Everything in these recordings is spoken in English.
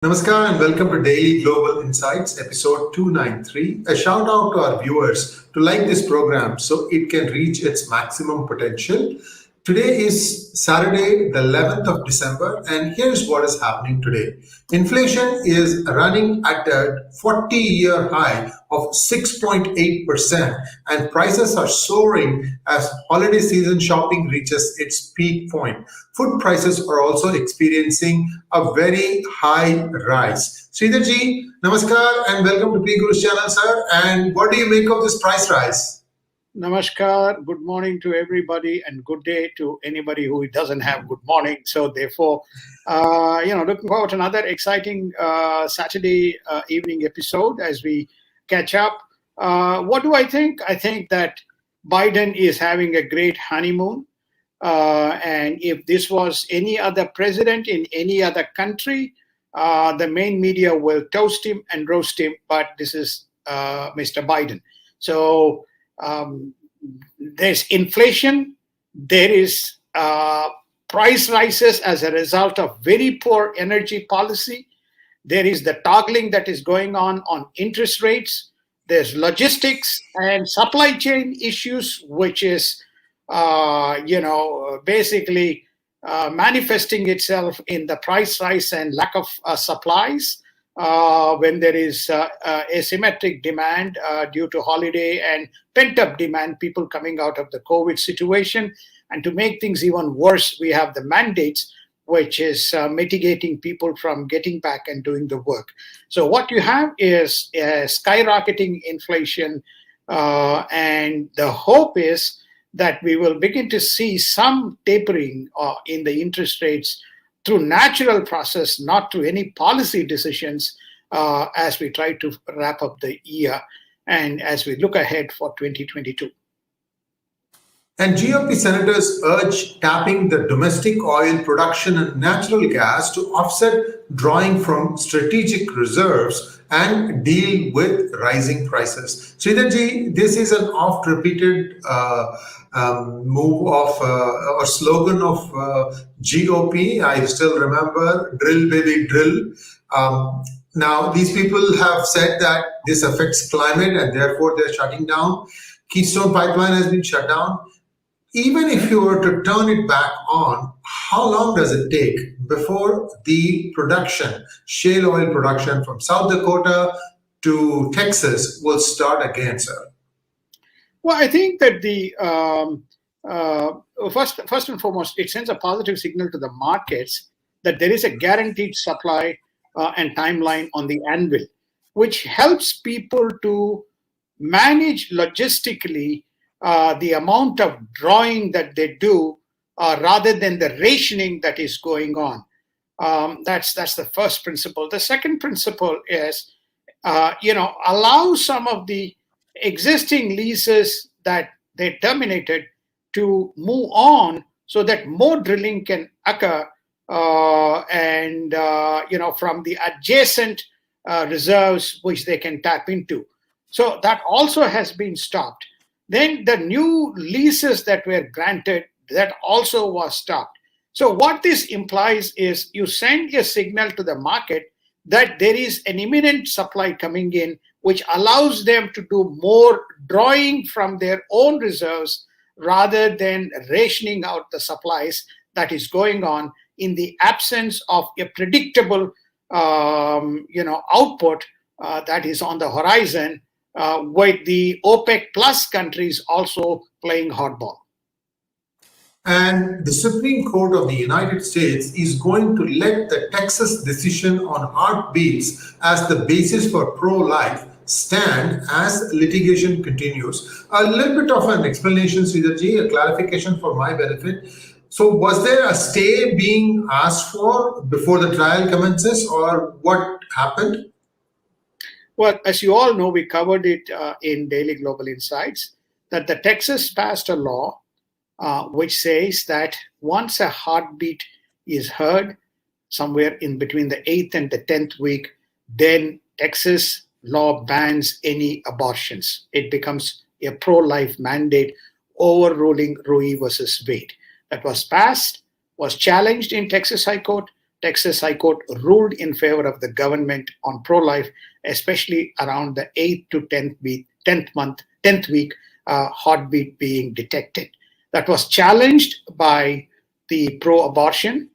Namaskar and welcome to Daily Global Insights, episode 293. A shout out to our viewers to like this program so it can reach its maximum potential. Today is Saturday, the 11th of December, and here's what is happening today. Inflation is running at a 40-year high of 6.8%, and prices are soaring as holiday season shopping reaches its peak point. Food prices are also experiencing a very high rise. Sridharji, namaskar and welcome to PGurus channel, sir. And what do you make of this price rise? Namaskar, good morning to everybody and good day to anybody who doesn't have good morning. So therefore, looking forward to another exciting Saturday evening episode as we catch up. What do I think? I think that Biden is having a great honeymoon. And if this was any other president in any other country, the main media will toast him and roast him. But this is Mr. Biden. So there's inflation, there is price rises as a result of very poor energy policy. There is the toggling that is going on interest rates. There's logistics and supply chain issues, which is, basically manifesting itself in the price rise and lack of supplies. When there is asymmetric demand due to holiday and pent-up demand, people coming out of the COVID situation. And to make things even worse, we have the mandates, which is mitigating people from getting back and doing the work. So what you have is skyrocketing inflation, and the hope is that we will begin to see some tapering in the interest rates through natural process, not through any policy decisions, as we try to wrap up the year and as we look ahead for 2022. And GOP Senators urge tapping the domestic oil production and natural gas to offset drawing from strategic reserves and deal with rising prices. Sridharji, this is an oft-repeated move of or slogan of GOP. I still remember, drill baby drill. Now, these people have said that this affects climate and therefore they're shutting down. Keystone Pipeline has been shut down. Even if you were to turn it back on, how long does it take before the production, shale oil production from South Dakota to Texas will start again, sir? Well, I think that the first and foremost, it sends a positive signal to the markets that there is a guaranteed supply and timeline on the anvil, which helps people to manage logistically the amount of drawing that they do rather than the rationing that is going on. That's the first principle. The second principle is, allow some of the existing leases that they terminated to move on so that more drilling can occur from the adjacent reserves which they can tap into. So that also has been stopped. Then the new leases that were granted, that also was stopped. So what this implies is you send a signal to the market that there is an imminent supply coming in, which allows them to do more drawing from their own reserves rather than rationing out the supplies that is going on in the absence of a predictable, output that is on the horizon, with the OPEC plus countries also playing hardball. And the Supreme Court of the United States is going to let the Texas decision on heartbeats as the basis for pro-life stand as litigation continues. A little bit of an explanation, Sridharji, a clarification for my benefit. So was there a stay being asked for before the trial commences, or what happened? Well, as you all know, we covered it in Daily Global Insights, that the Texas passed a law which says that once a heartbeat is heard somewhere in between the 8th and the 10th week, then Texas law bans any abortions. It becomes a pro-life mandate, overruling Roe versus Wade. That was passed, was challenged in Texas High Court, Texas High Court ruled in favor of the government on pro-life, especially around the 8th to 10th week heartbeat being detected. That was challenged by the pro-abortion,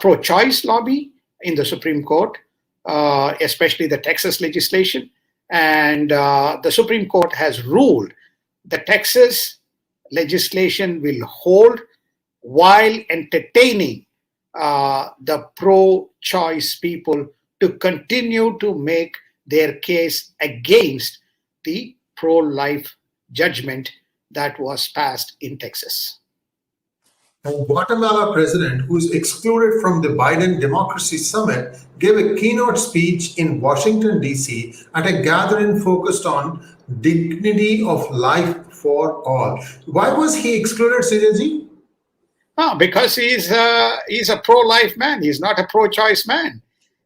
pro-choice lobby in the Supreme Court, especially the Texas legislation. And the Supreme Court has ruled the Texas legislation will hold while entertaining the pro-choice people to continue to make their case against the pro-life judgment that was passed in Texas. And Guatemala President, who is excluded from the Biden Democracy Summit, gave a keynote speech in Washington, D.C. at a gathering focused on dignity of life for all. Why was he excluded, Sridaji? Because he's a pro-life man. He's not a pro-choice man.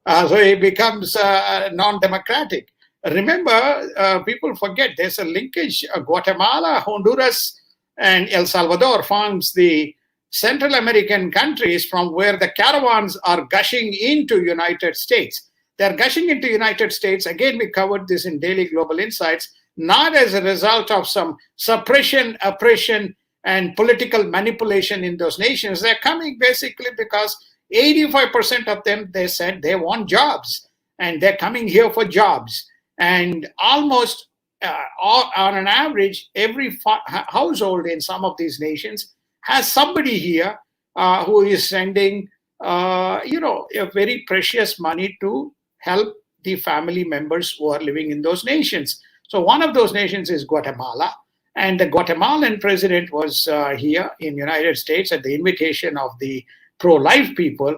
So he becomes non-democratic. Remember, people forget there's a linkage. Guatemala, Honduras, and El Salvador forms the Central American countries from where the caravans are gushing into United States. They're gushing into United States. Again, we covered this in Daily Global Insights, not as a result of some suppression, oppression, and political manipulation in those nations. They're coming basically because 85% of them, they said they want jobs, and they're coming here for jobs. And almost on an average, every household in some of these nations has somebody here who is sending, a very precious money to help the family members who are living in those nations. So one of those nations is Guatemala. And the Guatemalan president was here in the United States at the invitation of the pro-life people.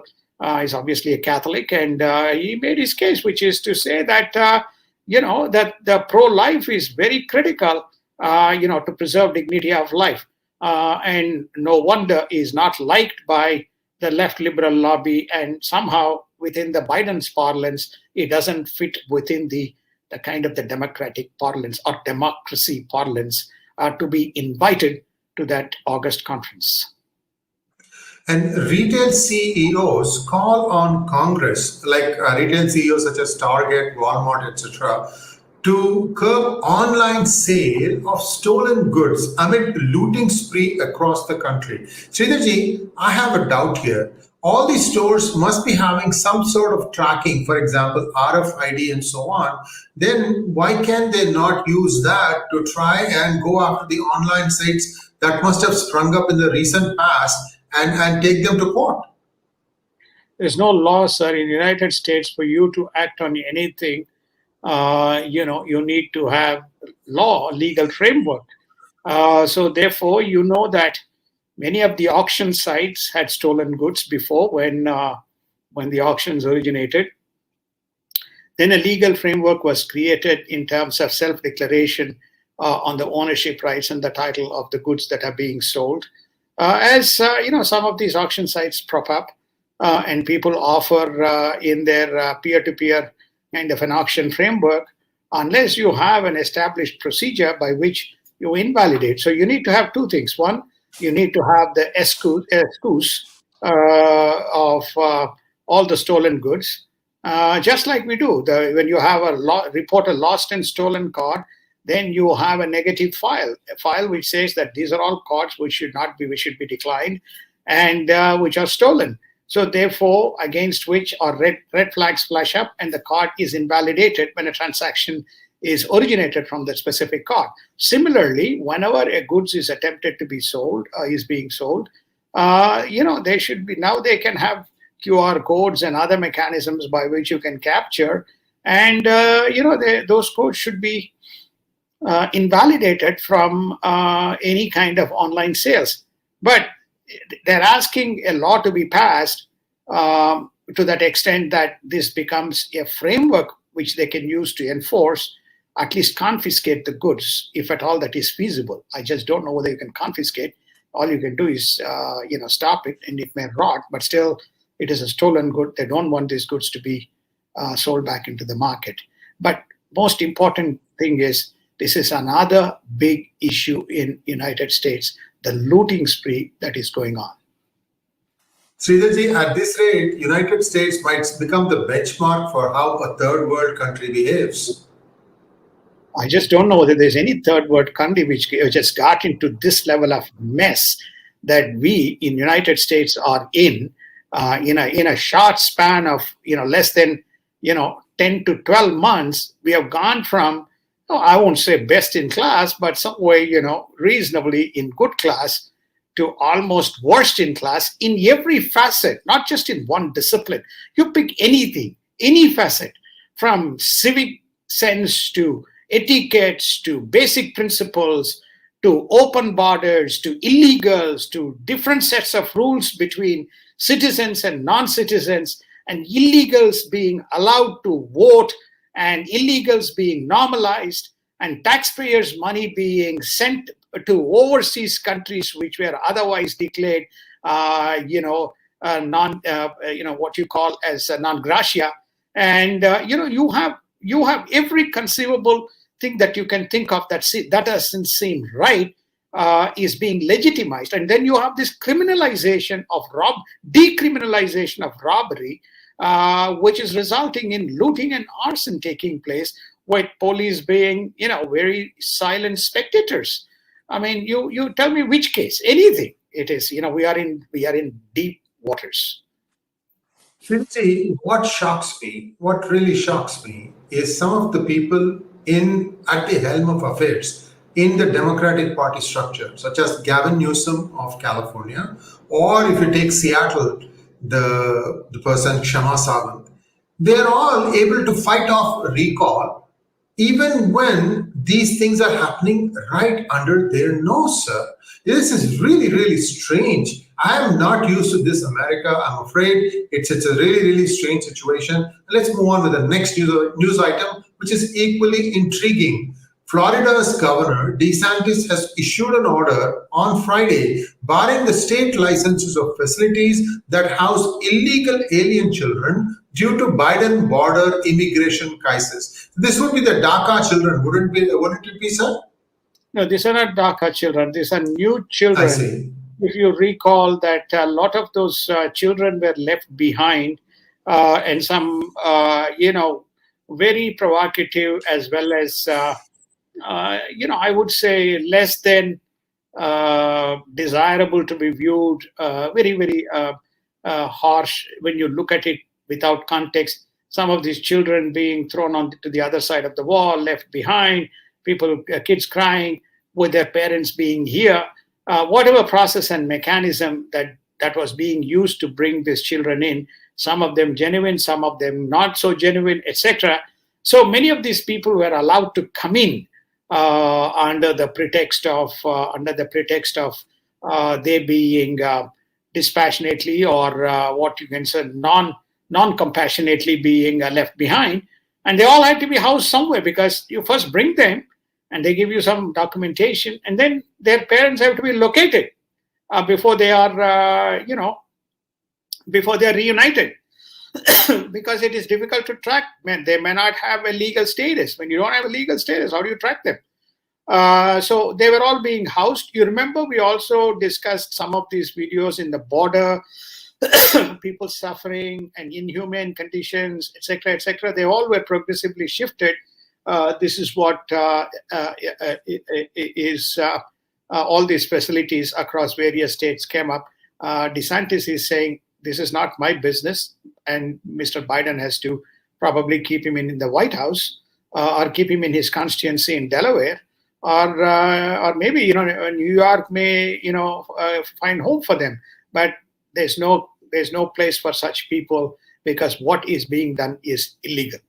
He's obviously a Catholic, and he made his case, which is to say that, that the pro-life is very critical, to preserve dignity of life. And no wonder is not liked by the left liberal lobby, and somehow within the Biden's parlance, it doesn't fit within the kind of the democratic parlance or democracy parlance to be invited to that August conference. And retail CEOs call on Congress, like retail CEOs such as Target, Walmart, etc., to curb online sale of stolen goods amid looting spree across the country. Sridharji, I have a doubt here. All these stores must be having some sort of tracking, for example, RFID and so on. Then why can they not use that to try and go after the online sites that must have sprung up in the recent past and take them to court? There's no law, sir, in the United States for you to act on anything. You need to have legal framework. So therefore, you know that many of the auction sites had stolen goods before when the auctions originated. Then a legal framework was created in terms of self-declaration on the ownership rights and the title of the goods that are being sold. Some of these auction sites prop up and people offer in their peer-to-peer kind of an auction framework, unless you have an established procedure by which you invalidate. So you need to have two things. One, you need to have the excuse of all the stolen goods, just like we do. When you have report a lost and stolen card, then you have a negative file, a file which says that these are all cards which should be declined and which are stolen. So therefore, against which or red flags flash up and the card is invalidated when a transaction is originated from that specific card. Similarly, whenever a goods is attempted to be sold, is being sold, they should be, now they can have QR codes and other mechanisms by which you can capture, and those codes should be invalidated from any kind of online sales. But they're asking a law to be passed to that extent that this becomes a framework which they can use to enforce, at least confiscate the goods, if at all that is feasible. I just don't know whether you can confiscate. All you can do is, stop it, and it may rot, but still it is a stolen good. They don't want these goods to be sold back into the market. But most important thing is, this is another big issue in United States, the looting spree that is going on. Sridharji, at this rate, United States might become the benchmark for how a third world country behaves. I just don't know whether there's any third world country which just got into this level of mess that we in United States are in a short span of less than 10 to 12 months. We have gone from, I won't say best in class, but some way reasonably in good class to almost worst in class in every facet, not just in one discipline. You pick anything, any facet, from civic sense to etiquettes to basic principles to open borders to illegals to different sets of rules between citizens and non-citizens, and illegals being allowed to vote and illegals being normalized and taxpayers' money being sent to overseas countries which were otherwise declared what you call as non gratia. And you have every conceivable thing that you can think of that doesn't seem right is being legitimized. And then you have this criminalization of decriminalization of robbery, which is resulting in looting and arson taking place, with police being very silent spectators. I mean, you tell me which case, anything it is. We are in deep waters. Sridharji, what really shocks me is some of the people at the helm of affairs in the Democratic Party structure, such as Gavin Newsom of California, or if you take Seattle, the person Kshama Sawant, they're all able to fight off recall even when these things are happening right under their nose, sir. This is really, really strange. I am not used to this, America. I'm afraid it's a really, really strange situation. Let's move on with the next news item, which is equally intriguing. Florida's Governor DeSantis has issued an order on Friday barring the state licenses of facilities that house illegal alien children due to Biden border immigration crisis. This would be the DACA children, wouldn't it be, sir? No, these are not DACA children. These are new children. I see. If you recall that a lot of those children were left behind, and some, very provocative as well as, I would say less than desirable to be viewed, very, very harsh when you look at it without context. Some of these children being thrown onto the other side of the wall, left behind, kids crying with their parents being here. Whatever process and mechanism that was being used to bring these children in, some of them genuine, some of them not so genuine, etc. So many of these people were allowed to come in under the pretext of they being dispassionately or what you can say non-compassionately being left behind, and they all had to be housed somewhere, because you first bring them and they give you some documentation, and then their parents have to be located before they are reunited. Because it is difficult to track. They may not have a legal status. When you don't have a legal status, how do you track them? So they were all being housed. You remember we also discussed some of these videos in the border, people suffering and inhumane conditions, etc., etc. They all were progressively shifted. This is what all these facilities across various states came up. DeSantis is saying, this is not my business, and Mr. Biden has to probably keep him in the White House or keep him in his constituency in Delaware, or maybe New York may find home for them. But there's no place for such people, because what is being done is illegal.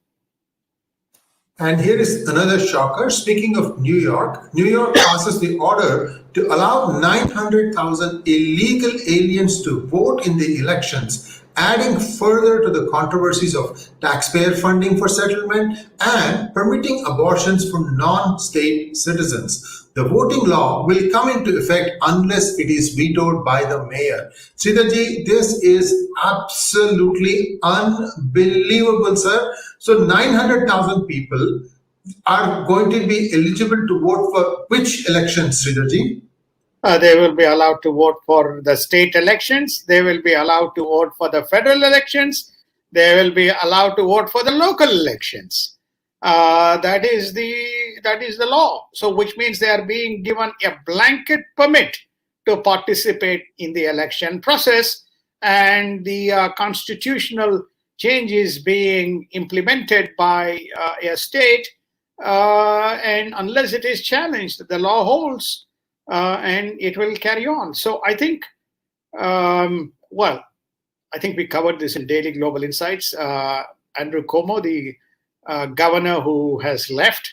And here is another shocker. Speaking of New York passes the order to allow 900,000 illegal aliens to vote in the elections, adding further to the controversies of taxpayer funding for settlement and permitting abortions from non-state citizens. The voting law will come into effect unless it is vetoed by the mayor. Sridharji, this is absolutely unbelievable, sir. So 900,000 people are going to be eligible to vote for which elections, Sridharji? They will be allowed to vote for the state elections. They will be allowed to vote for the federal elections. They will be allowed to vote for the local elections. That is the law. So, which means they are being given a blanket permit to participate in the election process, and the constitutional changes being implemented by a state, and unless it is challenged, the law holds, and it will carry on. So I think, I think we covered this in Daily Global Insights. Andrew Cuomo, the governor who has left,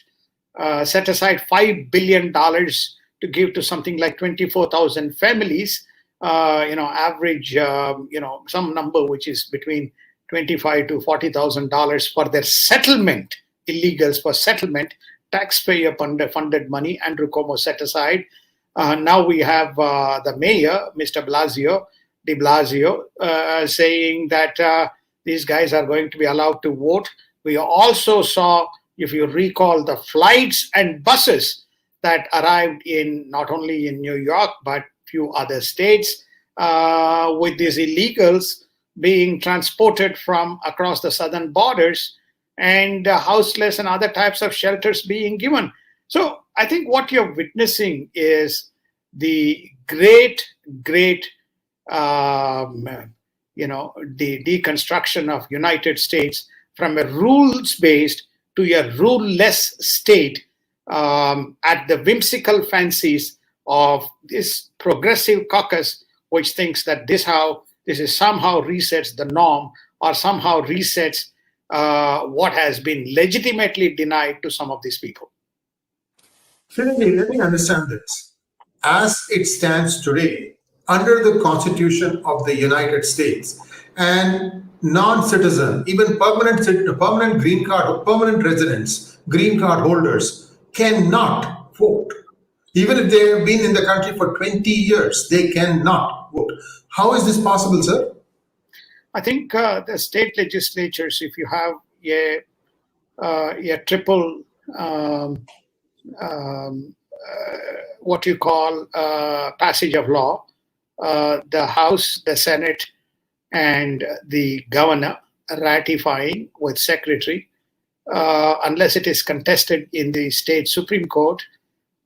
set aside $5 billion to give to something like 24,000 families, average, some number which is between $25,000 to $40,000 for their settlement, illegals for settlement, taxpayer funded money. Andrew Cuomo set aside. Now we have the mayor, Mr. de Blasio, saying that these guys are going to be allowed to vote. We also saw, if you recall, the flights and buses that arrived in not only in New York, but few other states, with these illegals being transported from across the southern borders, and houseless and other types of shelters being given. So I think what you're witnessing is the great the deconstruction of United States from a rules-based to a rule-less state, at the whimsical fancies of this progressive caucus, which thinks that this is somehow resets the norm, or somehow resets what has been legitimately denied to some of these people. Let me understand this. As it stands today, under the Constitution of the United States, and non-citizen, even permanent green card or permanent residents, green card holders cannot vote. Even if they have been in the country for 20 years, they cannot vote. How is this possible, sir? I think the state legislatures, if you have a triple, what you call passage of law, the House, the Senate, and the governor ratifying with secretary, unless it is contested in the state Supreme Court,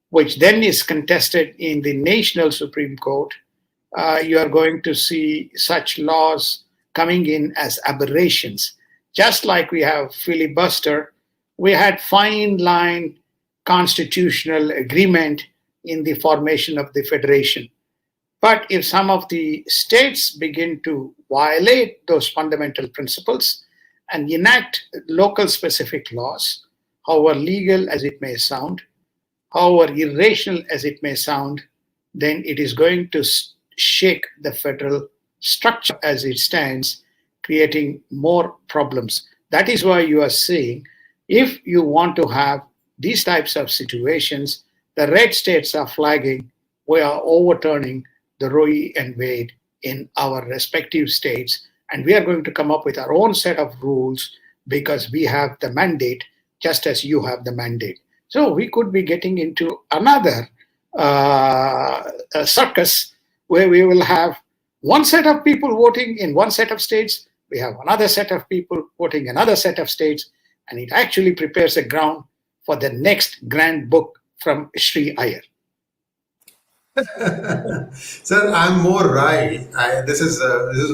which then is contested in the national Supreme Court, you are going to see such laws coming in as aberrations. Just like we have filibuster, we had fine line constitutional agreement in the formation of the federation. But if some of the states begin to violate those fundamental principles and enact local specific laws, however legal as it may sound, however irrational as it may sound, then it is going to shake the federal structure as it stands, creating more problems. That is why you are saying, if you want to have these types of situations, the red states are flagging, we are overturning the Roe and Wade in our respective states, and we are going to come up with our own set of rules because we have the mandate, just as you have the mandate. So we could be getting into another circus where we will have one set of people voting in one set of states, we have another set of people voting in another set of states, and it actually prepares a ground for the next grand book from Sree Iyer. Sir, I'm more right. This is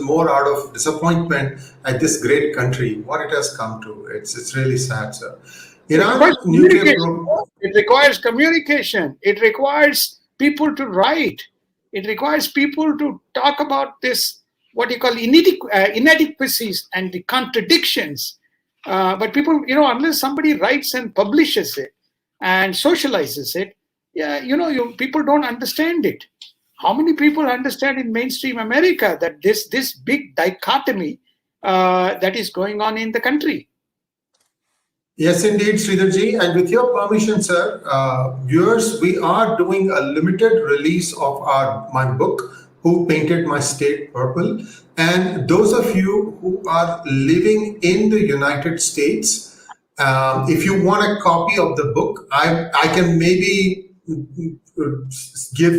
more out of disappointment at this great country, what it has come to. It's really sad, sir. Iran nuclear program. It requires communication. It requires people to write. It requires people to talk about this, what you call inadequacies and the contradictions. But people, unless somebody writes and publishes it and socializes it, people don't understand it. How many people understand in mainstream America that this big dichotomy that is going on in the country? Yes, indeed, Sridharji. And with your permission, sir, viewers, we are doing a limited release of my book, Who Painted My State Purple. And those of you who are living in the United States, if you want a copy of the book, I can maybe give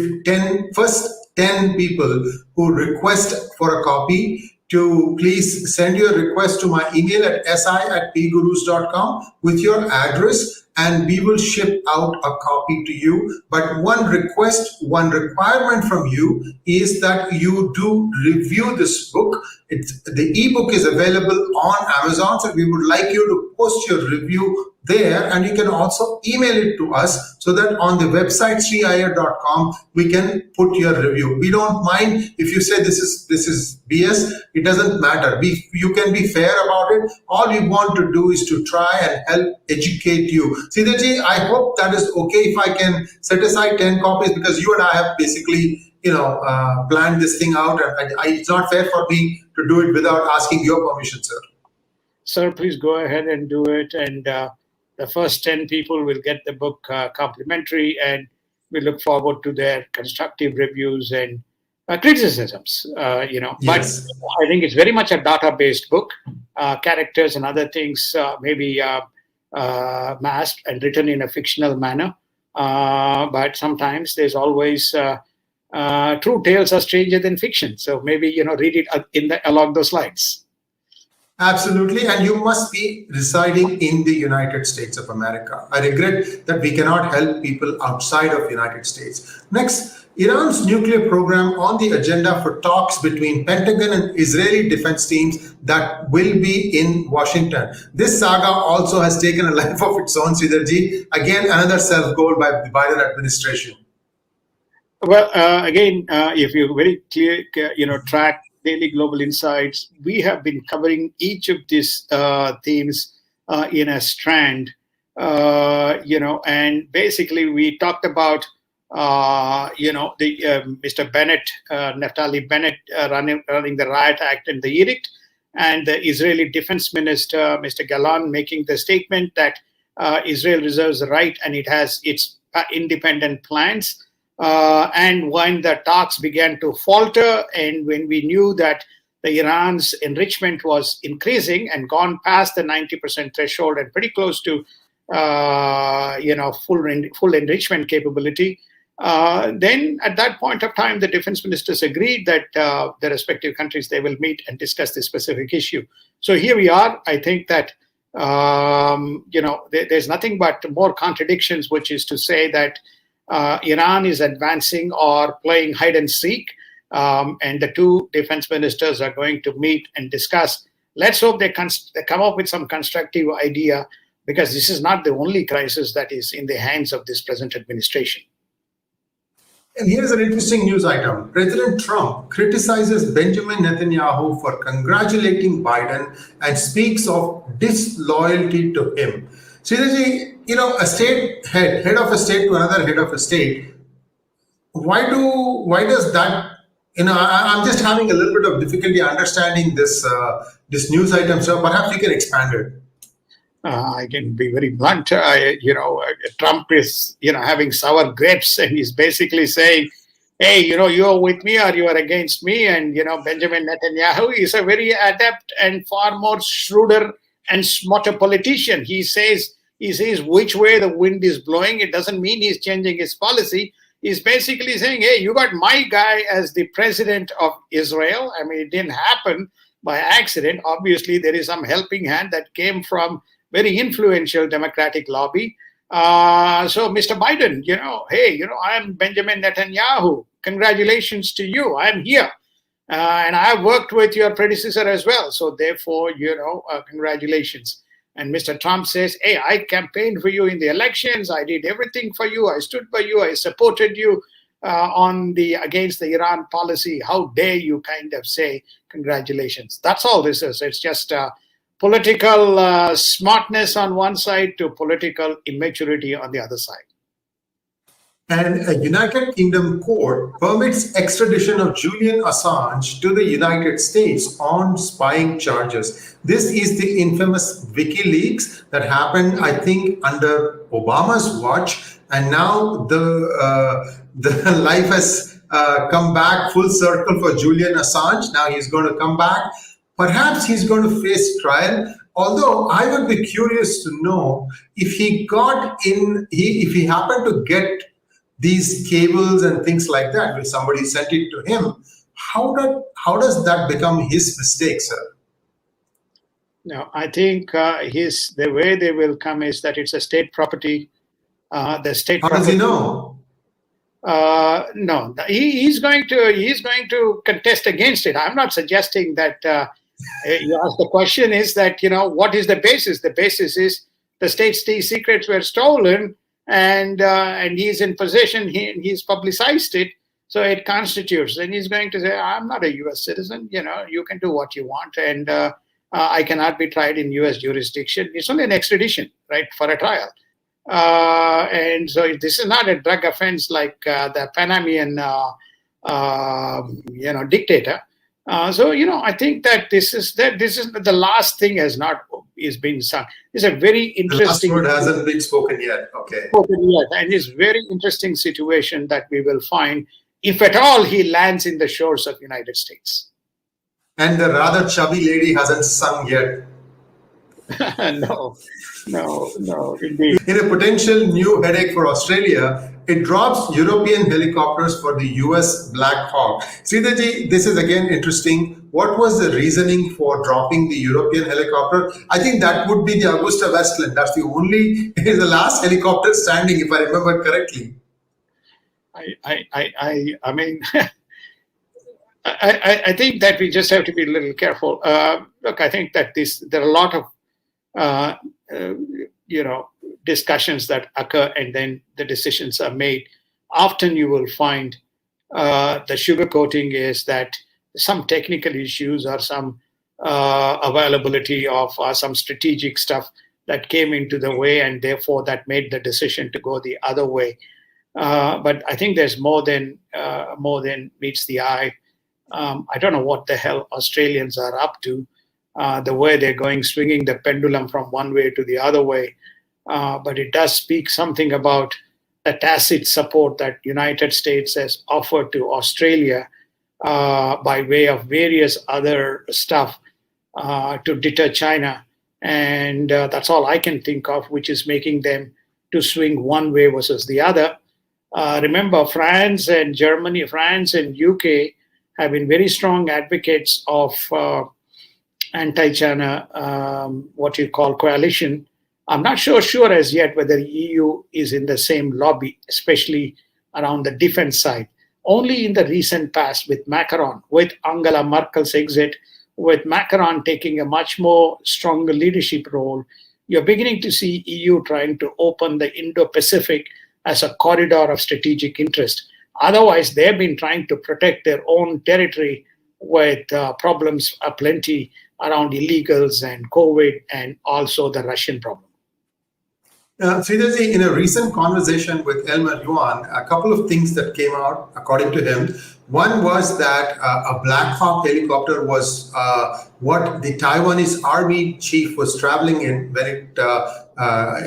first 10 people who request for a copy to please send your request to my email at si@pgurus.com with your address, and we will ship out a copy to you. But one requirement from you is that you do review this book. The ebook is available on Amazon, so we would like you to post your review there, and you can also email it to us so that on the website sreeiyer.com we can put your review. We don't mind if you say this is BS. It doesn't matter. You can be fair about it. All we want to do is to try and help educate you. Siddharji, I hope that is okay if I can set aside 10 copies, because you and I have basically planned this thing out, and it's not fair for me to do it without asking your permission, sir. Sir, please go ahead and do it, and the first 10 people will get the book complimentary, and we look forward to their constructive reviews and criticisms. Yes. But I think it's very much a data-based book. Characters and other things may be masked and written in a fictional manner, but sometimes there's always true tales are stranger than fiction. So maybe read it along those lines. Absolutely, and you must be residing in the United States of America. I regret that we cannot help people outside of the United States. Next, Iran's nuclear program on the agenda for talks between Pentagon and Israeli defense teams that will be in Washington. This saga also has taken a life of its own, Sridharji. Again, another self-goal by the Biden administration. Well, again, if you very clear, track Daily Global Insights, we have been covering each of these themes in a strand, and basically we talked about, Mr. Bennett, Naftali Bennett, running the riot act and the edict, and the Israeli Defense Minister, Mr. Gallant, making the statement that Israel reserves the right and it has its independent plans. And when the talks began to falter, and when we knew that the Iran's enrichment was increasing and gone past the 90% threshold and pretty close to full enrichment capability, then at that point of time the defense ministers agreed that the respective countries, they will meet and discuss this specific issue. So here we are. I think that there's nothing but more contradictions, which is to say that Iran is advancing or playing hide and seek, and the two defense ministers are going to meet and discuss. Let's hope they come up with some constructive idea, because this is not the only crisis that is in the hands of this present administration. And here's an interesting news item. President Trump criticizes Benjamin Netanyahu for congratulating Biden and speaks of disloyalty to him. Sridharji, a state head of a state to another head of a state, why does that, I'm just having a little bit of difficulty understanding this news item, so perhaps you can expand it. I can be very blunt. Trump is, having sour grapes, and he's basically saying, hey, you're with me or you are against me. And, Benjamin Netanyahu is a very adept and far more shrewder and smarter politician. He says which way the wind is blowing. It doesn't mean he's changing his policy. He's basically saying, hey, you got my guy as the president of Israel. I mean, it didn't happen by accident. Obviously, there is some helping hand that came from very influential Democratic lobby. So, Mr. Biden, hey, I'm Benjamin Netanyahu. Congratulations to you. I'm here. And I have worked with your predecessor as well. So, therefore, congratulations. And Mr. Trump says, hey, I campaigned for you in the elections. I did everything for you. I stood by you. I supported you against the Iran policy. How dare you kind of say congratulations? That's all this is. It's just political smartness on one side to political immaturity on the other side. And a United Kingdom court permits extradition of Julian Assange to the United States on spying charges. This is the infamous WikiLeaks that happened, I think, under Obama's watch. And now the life has come back full circle for Julian Assange. Now he's going to come back. Perhaps he's going to face trial. Although I would be curious to know if he happened to get these cables and things like that? Will somebody send it to him? How does that become his mistake, sir? No, I think the way they will come is that it's a state property. The state. How does he know? No, he's going to contest against it. I'm not suggesting that. You ask the question is that, what is the basis? The basis is the state secrets were stolen, and he's in possession. He's publicized it, so it constitutes. Then he's going to say, "I'm not a U.S. citizen. You can do what you want, and I cannot be tried in U.S. jurisdiction. It's only an extradition, right, for a trial." And so this is not a drug offense like the Panamanian, dictator. So I think that this is the last thing is being sung. It's a very interesting. The last word hasn't been spoken yet. Okay. And it's very interesting situation that we will find if at all he lands in the shores of United States. And the rather chubby lady hasn't sung yet. No, indeed. In a potential new headache for Australia, it drops European helicopters for the US Blackhawk. Sridharji, this is again interesting. What was the reasoning for dropping the European helicopter? I think that would be the Augusta Westland. That's the last helicopter standing, if I remember correctly. I mean, I think that we just have to be a little careful. Look, I think that there are a lot of discussions that occur, and then the decisions are made. Often you will find the sugarcoating is that some technical issues or some availability of some strategic stuff that came into the way, and therefore that made the decision to go the other way. But I think there's more than meets the eye. I don't know what the hell Australians are up to. The way they're going, swinging the pendulum from one way to the other way. But it does speak something about the tacit support that United States has offered to Australia by way of various other stuff to deter China. And that's all I can think of, which is making them to swing one way versus the other. Remember, France and UK have been very strong advocates of anti-China, coalition. I'm not sure as yet whether the EU is in the same lobby, especially around the defense side. Only in the recent past with Macron, with Angela Merkel's exit, with Macron taking a much more stronger leadership role, you're beginning to see EU trying to open the Indo-Pacific as a corridor of strategic interest. Otherwise, they've been trying to protect their own territory with problems aplenty around illegals and COVID, and also the Russian problem. Sridharji, in a recent conversation with Elmer Yuan, a couple of things that came out, according to him. One was that a Blackhawk helicopter was what the Taiwanese army chief was traveling in when it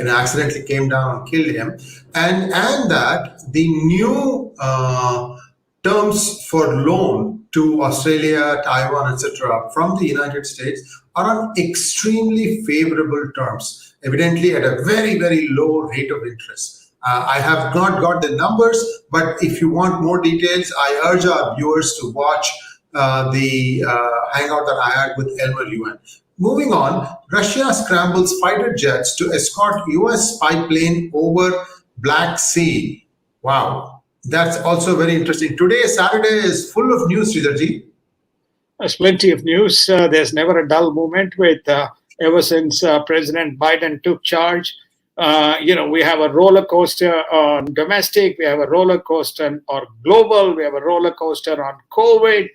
accidentally came down and killed him, and that the new terms for loan to Australia, Taiwan, etc. from the United States are on extremely favorable terms, evidently at a very, very low rate of interest. I have not got the numbers, but if you want more details, I urge our viewers to watch the hangout that I had with Elmer Yuan. Moving on, Russia scrambles fighter jets to escort US pipeline over Black Sea. Wow. That's also very interesting. Today, Saturday, is full of news, Sridharji. There's plenty of news. There's never a dull moment ever since President Biden took charge. We have a roller coaster on domestic. We have a roller coaster on global. We have a roller coaster on COVID.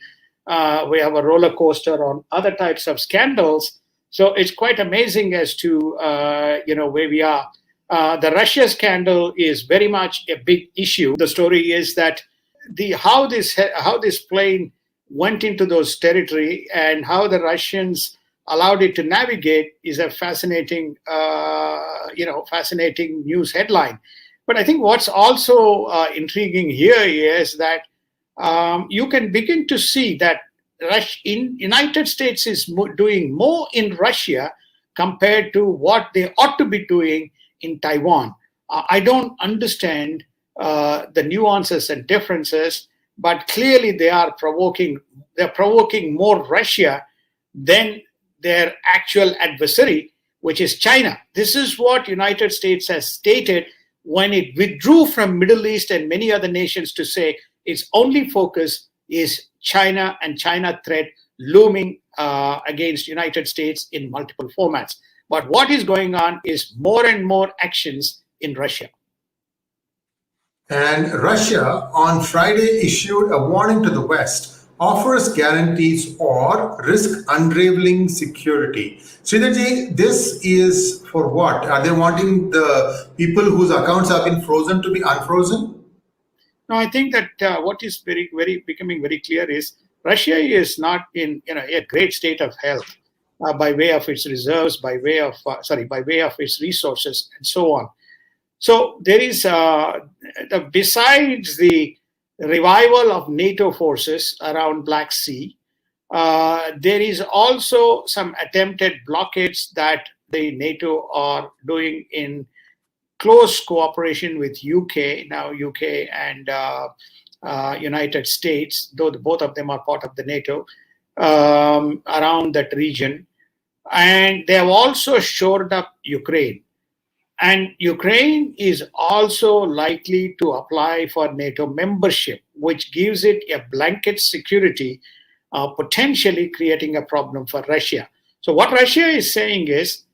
We have a roller coaster on other types of scandals. So it's quite amazing as to where we are. The Russia scandal is very much a big issue. The story is that how this plane went into those territory and how the Russians allowed it to navigate is a fascinating news headline. But I think what's also intriguing here is that you can begin to see that United States is doing more in Russia compared to what they ought to be doing in Taiwan. I don't understand the nuances and differences, but clearly they're provoking more Russia than their actual adversary, which is China. This is what United States has stated when it withdrew from Middle East and many other nations to say its only focus is China and China threat looming against United States in multiple formats. But what is going on is more and more actions in Russia. And Russia on Friday issued a warning to the West, offers guarantees or risk unraveling security. Sridharji, this is for what? Are they wanting the people whose accounts have been frozen to be unfrozen? No, I think that what is becoming very clear is Russia is not in a great state of health by way of its reserves, by way of its resources, and so on. So there is, besides the revival of NATO forces around Black Sea, there is also some attempted blockades that the NATO are doing in close cooperation with UK and United States, though both of them are part of the NATO, around that region. And they have also shored up Ukraine. And Ukraine is also likely to apply for NATO membership, which gives it a blanket security, potentially creating a problem for Russia. So what Russia is saying is,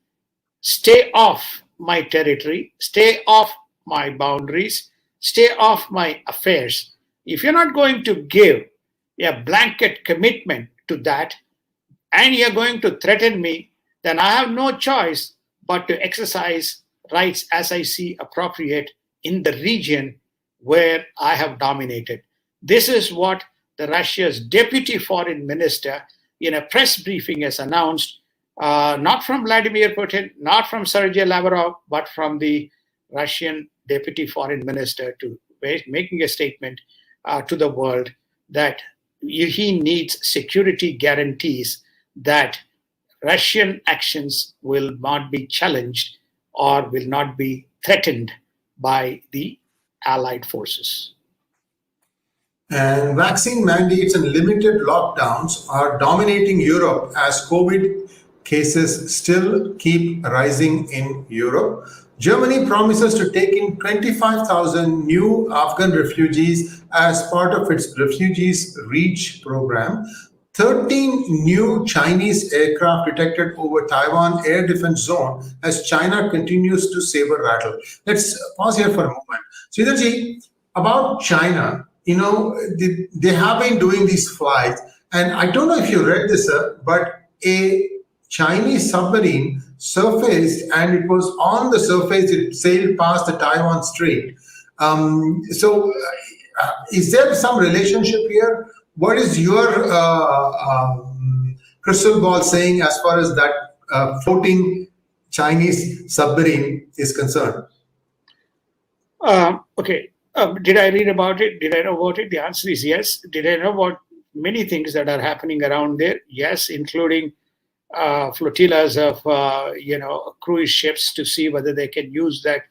stay off my territory, stay off my boundaries, stay off my affairs. If you're not going to give a blanket commitment to that, and you're going to threaten me, then I have no choice but to exercise rights as I see appropriate in the region where I have dominated. This is what the Russia's deputy foreign minister in a press briefing has announced, not from Vladimir Putin, not from Sergei Lavrov, but from the Russian deputy foreign minister, making a statement to the world that he needs security guarantees that Russian actions will not be challenged or will not be threatened by the allied forces. And vaccine mandates and limited lockdowns are dominating Europe as COVID cases still keep rising in Europe. Germany promises to take in 25,000 new Afghan refugees as part of its Refugees Reach program. 13 new Chinese aircraft detected over Taiwan air defense zone as China continues to saber rattle. Let's pause here for a moment. Sridharji, about China, they have been doing these flights, and I don't know if you read this, but a Chinese submarine surfaced, and it was on the surface, it sailed past the Taiwan Strait. Is there some relationship here? What is your crystal ball saying as far as that floating Chinese submarine is concerned? Okay. Did I read about it? Did I know about it? The answer is yes. Did I know about many things that are happening around there? Yes, including flotillas of cruise ships to see whether they can use that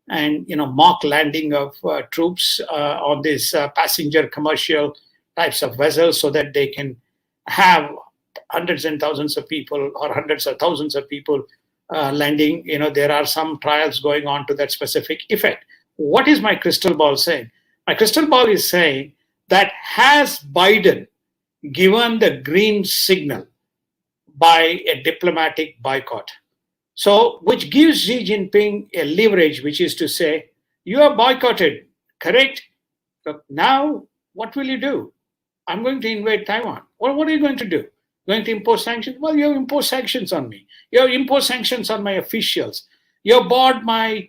and mock landing of troops on these passenger commercial types of vessels so that they can have hundreds and thousands of people or hundreds of thousands of people landing. There are some trials going on to that specific effect. What is my crystal ball saying? My crystal ball is saying that has Biden given the green signal by a diplomatic boycott, so which gives Xi Jinping a leverage, which is to say, you are boycotted, correct? Look, now what will you do? I'm going to invade Taiwan. Well, what are you going to do? Going to impose sanctions? Well, you have imposed sanctions on me. You have imposed sanctions on my officials. You have barred my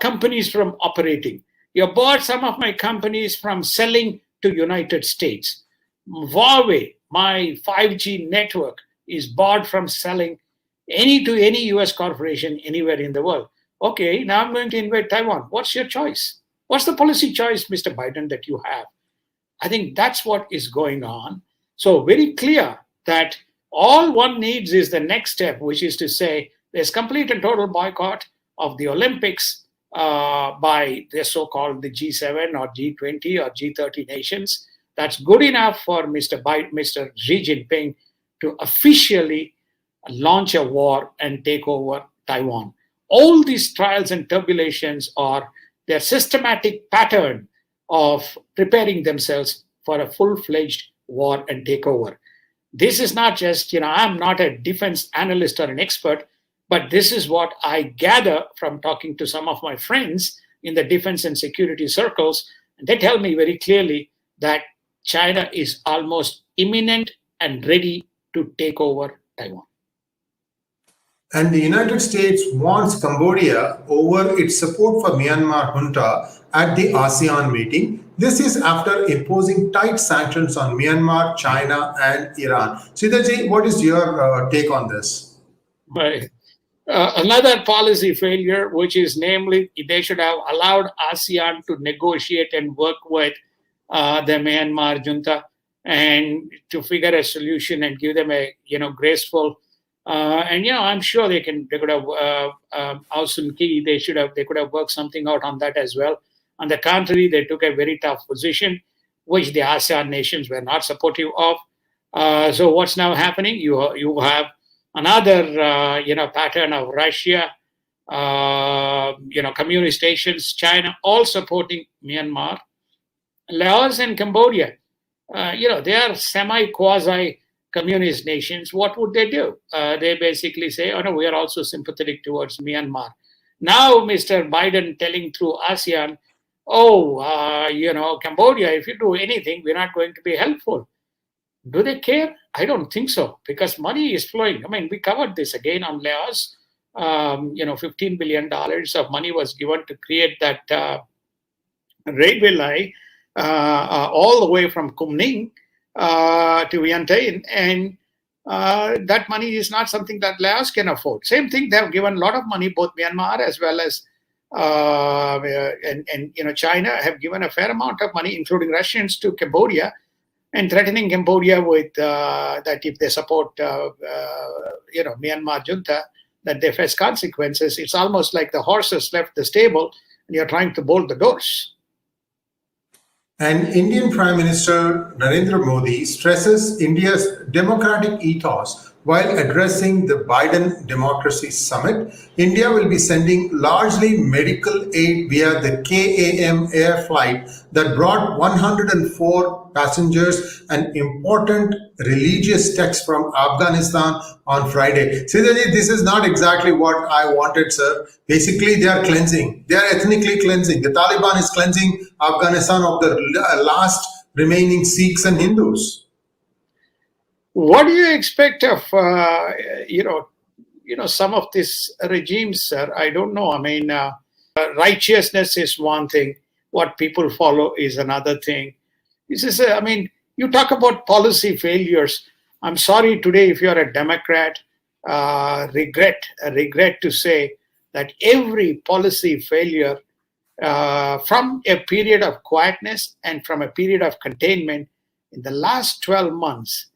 companies from operating. You have barred some of my companies from selling to United States. Huawei, my 5G network, is barred from selling to any US corporation anywhere in the world. Okay, now I'm going to invade Taiwan. What's your choice? What's the policy choice, Mr. Biden, that you have? I think that's what is going on. So very clear that all one needs is the next step, which is to say there's complete and total boycott of the Olympics by the so-called the G7 or G20 or G30 nations. That's good enough for Mr. Xi Jinping to officially launch a war and take over Taiwan. All these trials and tribulations are their systematic pattern of preparing themselves for a full-fledged war and takeover. This is not just, I'm not a defense analyst or an expert, but this is what I gather from talking to some of my friends in the defense and security circles. And they tell me very clearly that China is almost imminent and ready to take over Taiwan. And the United States wants Cambodia over its support for Myanmar junta at the ASEAN meeting. This is after imposing tight sanctions on Myanmar, China, and Iran. Siddharji, what is your take on this? Right. Another policy failure, which is namely they should have allowed ASEAN to negotiate and work with the Myanmar junta and to figure a solution and give them a graceful and I'm sure they could have Aung San Suu Kyi, they could have worked something out on that as well. On the contrary, they took a very tough position, which the ASEAN nations were not supportive of. So what's now happening? You have another pattern of Russia, communist nations, China, all supporting Myanmar. Laos and Cambodia, they are semi-quasi communist nations. What would they do? They basically say, oh no, we are also sympathetic towards Myanmar. Now Mr. Biden telling through ASEAN, Cambodia, if you do anything, we're not going to be helpful. Do they care? I don't think so, because money is flowing. I mean, we covered this again on Laos. $15 billion of money was given to create that railway line all the way from Kunming to Vientiane, and that money is not something that Laos can afford. Same thing, they have given a lot of money, both Myanmar as well as China have given a fair amount of money, including Russians, to Cambodia, and threatening Cambodia with that if they support Myanmar junta, that they face consequences. It's almost like the horses left the stable and you're trying to bolt the doors. And Indian Prime Minister Narendra Modi stresses India's democratic ethos while addressing the Biden Democracy Summit. India will be sending largely medical aid via the KAM air flight that brought 104 passengers and important religious text from Afghanistan on Friday. Siddharji, this is not exactly what I wanted, sir. Basically, they are cleansing. They are ethnically cleansing. The Taliban is cleansing Afghanistan of the last remaining Sikhs and Hindus. What do you expect of, some of these regimes, sir? I don't know. I mean, righteousness is one thing. What people follow is another thing. This is, you talk about policy failures. I'm sorry today if you're a Democrat, regret to say that every policy failure from a period of quietness and from a period of containment in the last 12 months,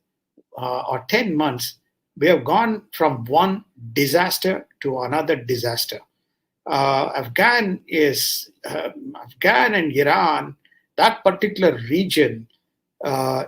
or 10 months, we have gone from one disaster to another disaster. Afghan and Iran, that particular region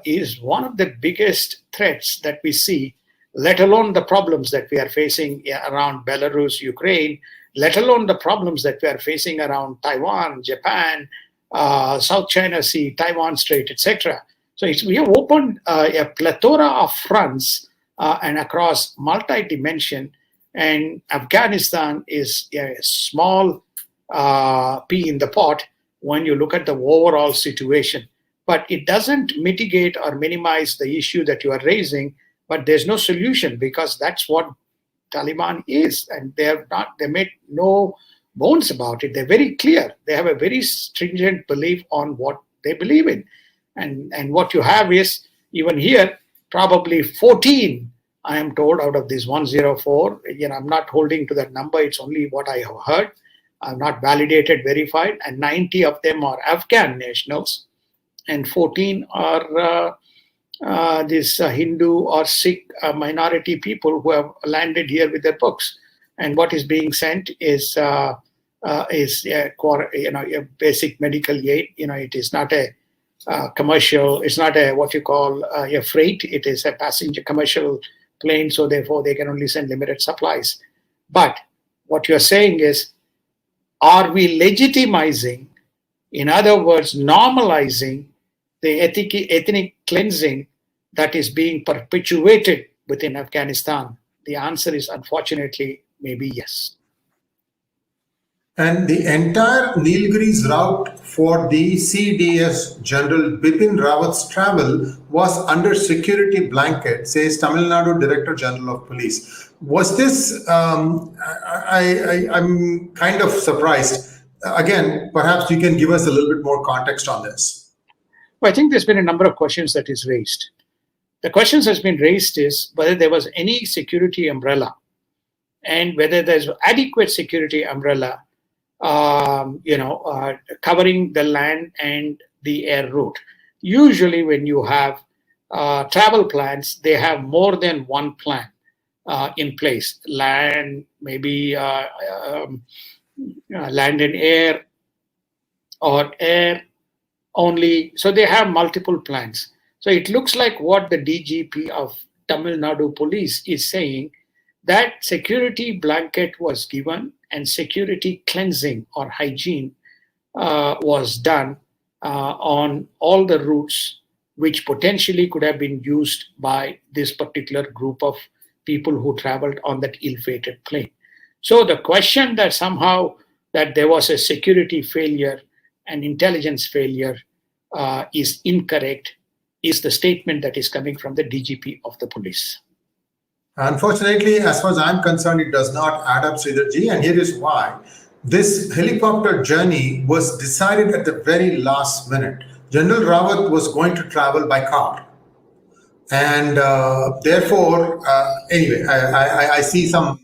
is one of the biggest threats that we see, let alone the problems that we are facing around Belarus, Ukraine, let alone the problems that we are facing around Taiwan, Japan, South China Sea, Taiwan Strait, etc. So we have opened a plethora of fronts and across multi-dimension, and Afghanistan is a small pea in the pot when you look at the overall situation. But it doesn't mitigate or minimize the issue that you are raising, but there's no solution, because that's what Taliban is, and they made no bones about it. They're very clear. They have a very stringent belief on what they believe in. And what you have is, even here, probably 14, I am told, out of these 104, I'm not holding to that number, it's only what I have heard, I'm not validated, verified, and 90 of them are Afghan nationals, and 14 are these Hindu or Sikh minority people who have landed here with their books. And what is being sent is is a basic medical aid. It is not a commercial. It's not a what you call a freight. It is a passenger commercial plane. So therefore, they can only send limited supplies. But what you're saying is, are we legitimizing, in other words, normalizing the ethnic cleansing that is being perpetuated within Afghanistan? The answer is unfortunately maybe yes. And the entire Nilgiris route for the CDS General Bipin Rawat's travel was under security blanket, says Tamil Nadu Director General of Police. Was this, I'm kind of surprised. Again, perhaps you can give us a little bit more context on this. Well, I think there's been a number of questions that is raised. The questions has been raised is whether there was any security umbrella and whether there's adequate security umbrella covering the land and the air route. Usually when you have travel plans, they have more than one plan in place. Land, maybe land and air, or air only. So they have multiple plans. So it looks like what the DGP of Tamil Nadu Police is saying, that security blanket was given and security cleansing or hygiene was done on all the routes which potentially could have been used by this particular group of people who traveled on that ill-fated plane. So the question that somehow that there was a security failure and intelligence failure is incorrect is the statement that is coming from the DGP of the police. Unfortunately, as far as I'm concerned, it does not add up, Sridharji, and here is why. This helicopter journey was decided at the very last minute. General Rawat was going to travel by car. And therefore, anyway, I see some,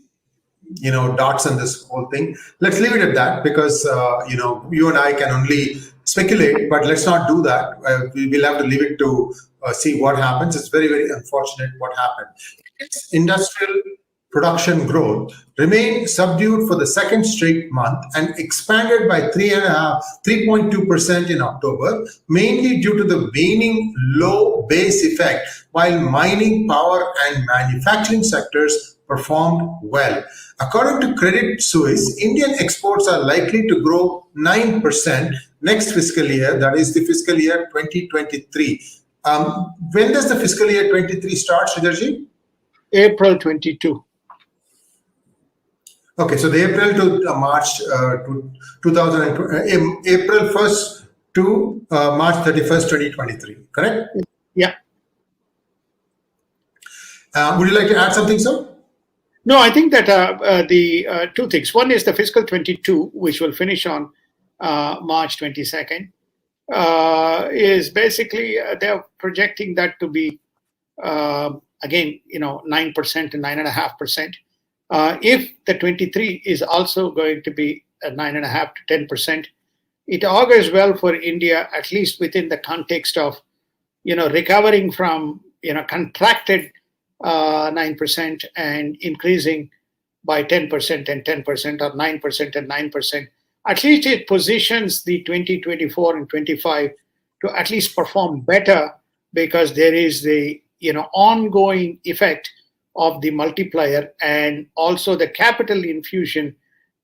dots in this whole thing. Let's leave it at that because, you and I can only speculate, but let's not do that. We will have to leave it to see what happens. It's very, very unfortunate what happened. Industrial production growth remained subdued for the second straight month and expanded by 3.2% in October, mainly due to the waning low base effect, while mining, power, and manufacturing sectors performed well. According to Credit Suisse, Indian exports are likely to grow 9% next fiscal year, that is the fiscal year 2023. When does the fiscal year 23 start, Sridharji? April 22. Okay, so the April to March 2020, April 1st to March 31st, 2023, correct? Yeah. Would you like to add something, sir? No, I think that the two things. One is the fiscal 22, which will finish on March 22nd, is basically they're projecting that to be again, 9% and 9.5%. If the 23 is also going to be 9.5 to 10%, it augurs well for India, at least within the context of, recovering from, contracted 9% and increasing by 10% and 10% or 9% and 9%. At least it positions the 2024 and 25 to at least perform better because there is the ongoing effect of the multiplier, and also the capital infusion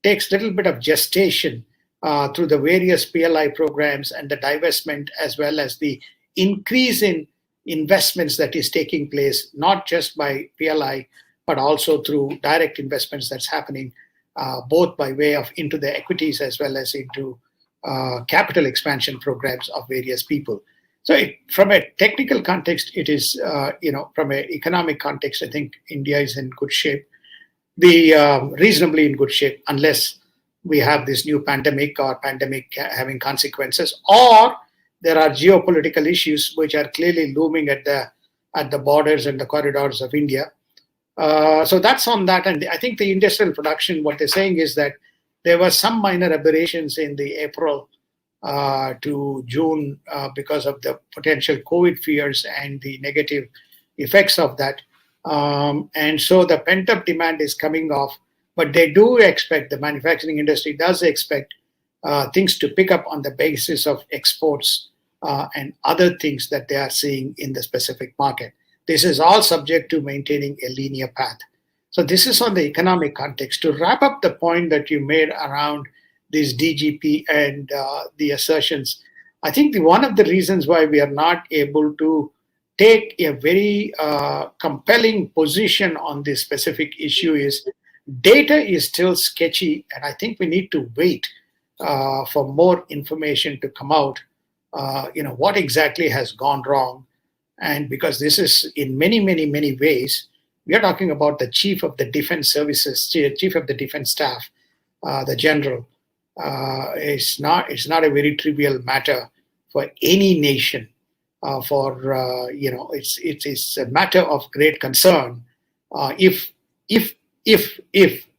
takes a little bit of gestation through the various PLI programs and the divestment, as well as the increase in investments that is taking place, not just by PLI, but also through direct investments that's happening both by way of into the equities as well as into capital expansion programs of various people. So from a technical context, it is, from an economic context, I think India is in good shape, reasonably in good shape, unless we have this new pandemic or pandemic having consequences, or there are geopolitical issues which are clearly looming at the borders and the corridors of India. So that's on that. And I think the industrial production, what they're saying is that there were some minor aberrations in the April to June because of the potential COVID fears and the negative effects of that. And so the pent-up demand is coming off. But they do expect, the manufacturing industry does expect things to pick up on the basis of exports and other things that they are seeing in the specific market. This is all subject to maintaining a linear path. So this is on the economic context. To wrap up the point that you made around this DGP and the assertions, I think one of the reasons why we are not able to take a very compelling position on this specific issue is data is still sketchy, and I think we need to wait for more information to come out. What exactly has gone wrong, and because this is in many ways, we are talking about the chief of the defense services, chief of the defense staff, the general. It's not a very trivial matter for any nation. It's a matter of great concern if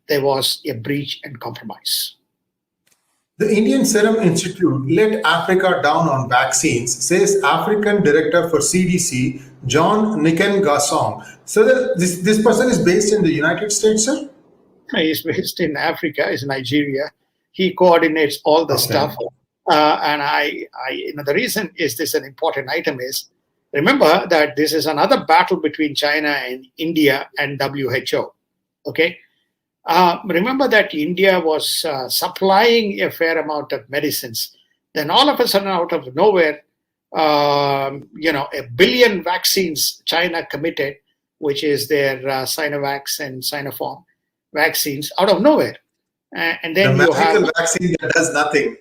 there was a breach and compromise. The Indian Serum Institute let Africa down on vaccines, says African Director for CDC, John Nikengasong. So this person is based in the United States, sir? He's based in Africa, is Nigeria. He coordinates all the stuff. And the reason is this an important item is, remember that this is another battle between China and India and WHO. Okay. Remember that India was supplying a fair amount of medicines. Then all of a sudden, out of nowhere, 1 billion vaccines China committed, which is their Sinovac and Sinopharm vaccines, out of nowhere. And then the you have vaccine that does nothing.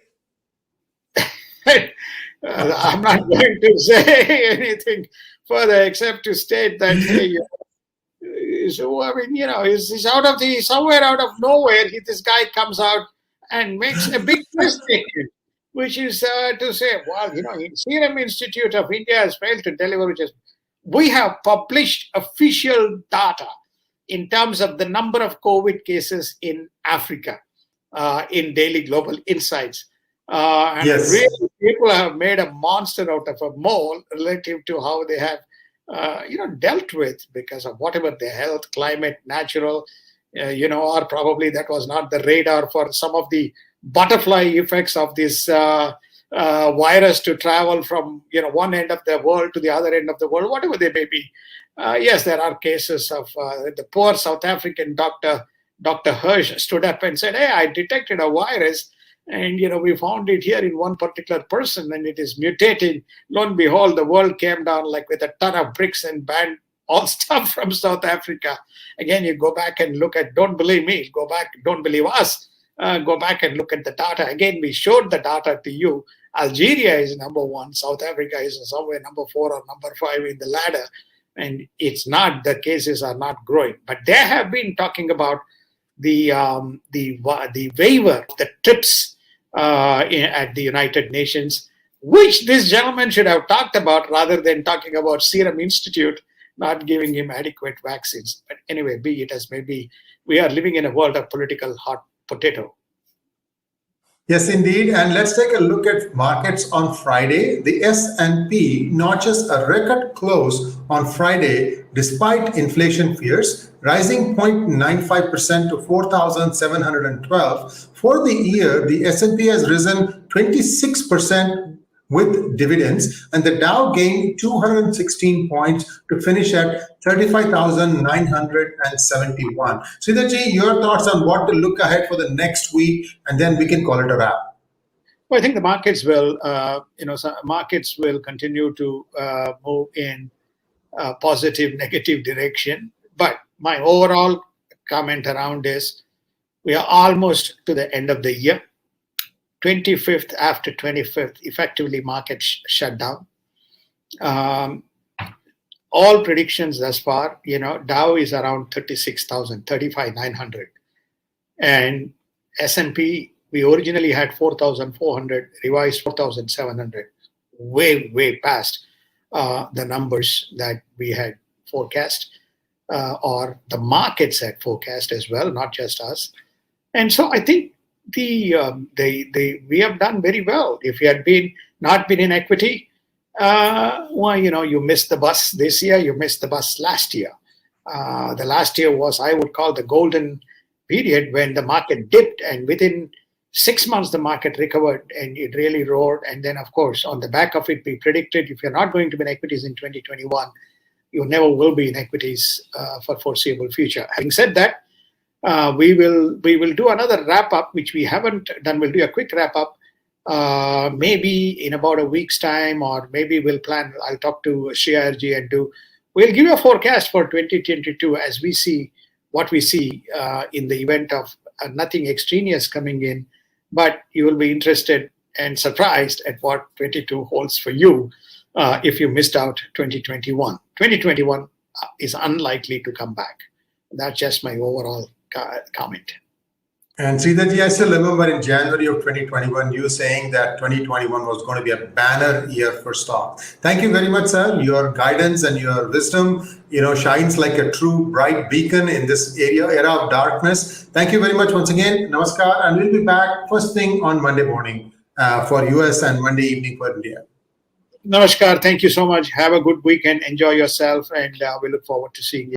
I'm not going to say anything further except to state that he's out of somewhere out of nowhere. This guy comes out and makes a big mistake, which is to say, Serum Institute of India has failed to deliver. We have published official data in terms of the number of COVID cases in Africa in Daily Global Insights. And yes. Really, people have made a monster out of a mole relative to how they have, dealt with because of whatever the health, climate, natural, or probably that was not the radar for some of the butterfly effects of this virus to travel from, one end of the world to the other end of the world, whatever they may be. Yes, there are cases of the poor South African Dr. Hirsch stood up and said, hey, I detected a virus. And, we found it here in one particular person and it is mutating. Lo and behold, the world came down like with a ton of bricks and banned all stuff from South Africa. Again, you go back and look at, don't believe me, go back, don't believe us. Go back and look at the data. Again, we showed the data to you. Algeria is number 1. South Africa is somewhere number 4 or number 5 in the ladder. And it's not, the cases are not growing. But they have been talking about the waiver, the TRIPS at the United Nations, which this gentleman should have talked about rather than talking about Serum Institute not giving him adequate vaccines. But anyway, be it as may be, we are living in a world of political hot potato. Yes, indeed. And let's take a look at markets on Friday. The S&P notches a record close on Friday despite inflation fears, rising 0.95% to 4,712. For the year, the S&P has risen 26% with dividends, and the Dow gained 216 points to finish at 35,971. Sridharji, your thoughts on what to look ahead for the next week, and then we can call it a wrap. Well, I think the markets will, markets will continue to move in a positive, negative direction. But my overall comment around is we are almost to the end of the year. 25th after 25th, effectively market shut down. All predictions thus far, Dow is around 36,000, 35,900. And S&P, we originally had 4,400, revised 4,700, way past the numbers that we had forecast, or the markets had forecast as well, not just us. And so I think we have done very well. If you had not been in equity, you missed the bus this year, you missed the bus last year. The last year was, I would call, the golden period when the market dipped, and within 6 months the market recovered and it really roared. And then, of course, on the back of it, we predicted if you're not going to be in equities in 2021, you never will be in equities for foreseeable future. Having said that, we will do another wrap up, which we haven't done. We'll do a quick wrap up, maybe in about a week's time, or maybe we'll plan. I'll talk to Sree and we'll give you a forecast for 2022 as we see what we see in the event of nothing extraneous coming in. But you will be interested and surprised at what 22 holds for you if you missed out 2021. 2021 is unlikely to come back. That's just my overall comment. And Sridharji, I still remember in January of 2021, you saying that 2021 was going to be a banner year for stock. Thank you very much, sir. Your guidance and your wisdom, shines like a true bright beacon in this era of darkness. Thank you very much once again. Namaskar. And we'll be back first thing on Monday morning for US and Monday evening for India. Namaskar. Thank you so much. Have a good weekend. Enjoy yourself. And we look forward to seeing you.